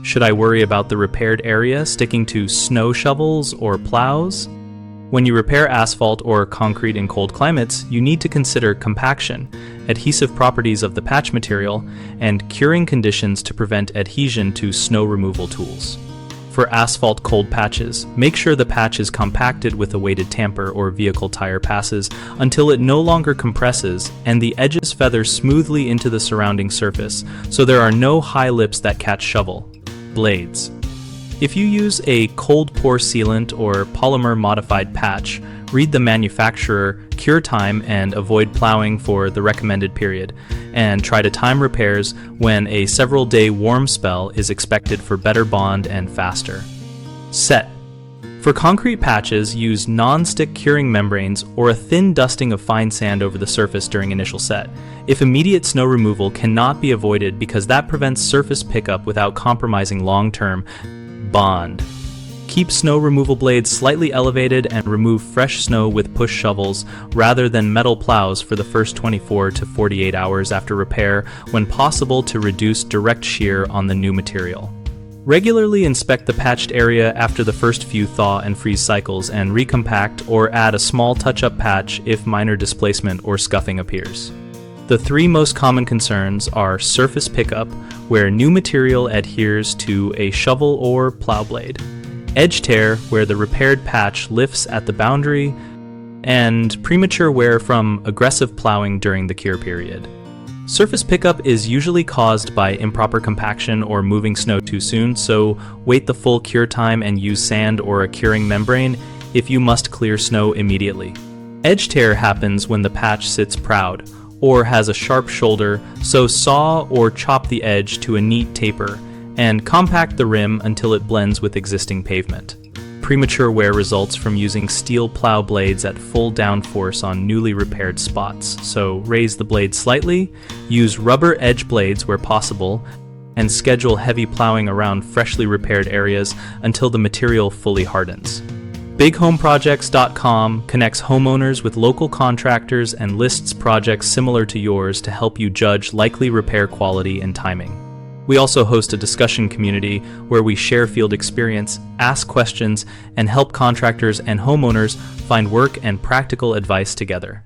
Should I worry about the repaired area sticking to snow shovels or plows? When you repair asphalt or concrete in cold climates, you need to consider compaction, adhesive properties of the patch material, and curing conditions to prevent adhesion to snow removal tools. For asphalt cold patches, make sure the patch is compacted with a weighted tamper or vehicle tire passes until it no longer compresses and the edges feather smoothly into the surrounding surface, so there are no high lips that catch shovel blades. If you use a cold pour sealant or polymer modified patch, read the manufacturer, cure time, and avoid plowing for the recommended period, and try to time repairs when a several-day warm spell is expected for better bond and faster. Set. For concrete patches, use non-stick curing membranes or a thin dusting of fine sand over the surface during initial set. If immediate snow removal cannot be avoided because that prevents surface pickup without compromising long-term bond. Keep snow removal blades slightly elevated and remove fresh snow with push shovels rather than metal plows for the first 24 to 48 hours after repair when possible to reduce direct shear on the new material. Regularly inspect the patched area after the first few thaw and freeze cycles and recompact or add a small touch-up patch if minor displacement or scuffing appears. The three most common concerns are surface pickup, where new material adheres to a shovel or plow blade, edge tear, where the repaired patch lifts at the boundary, and premature wear from aggressive plowing during the cure period. Surface pickup is usually caused by improper compaction or moving snow too soon, so wait the full cure time and use sand or a curing membrane if you must clear snow immediately. Edge tear happens when the patch sits proud or has a sharp shoulder, so saw or chop the edge to a neat taper and compact the rim until it blends with existing pavement. Premature wear results from using steel plow blades at full downforce on newly repaired spots, so raise the blade slightly, use rubber edge blades where possible, and schedule heavy plowing around freshly repaired areas until the material fully hardens. BigHomeProjects.com connects homeowners with local contractors and lists projects similar to yours to help you judge likely repair quality and timing. We also host a discussion community where we share field experience, ask questions, and help contractors and homeowners find work and practical advice together.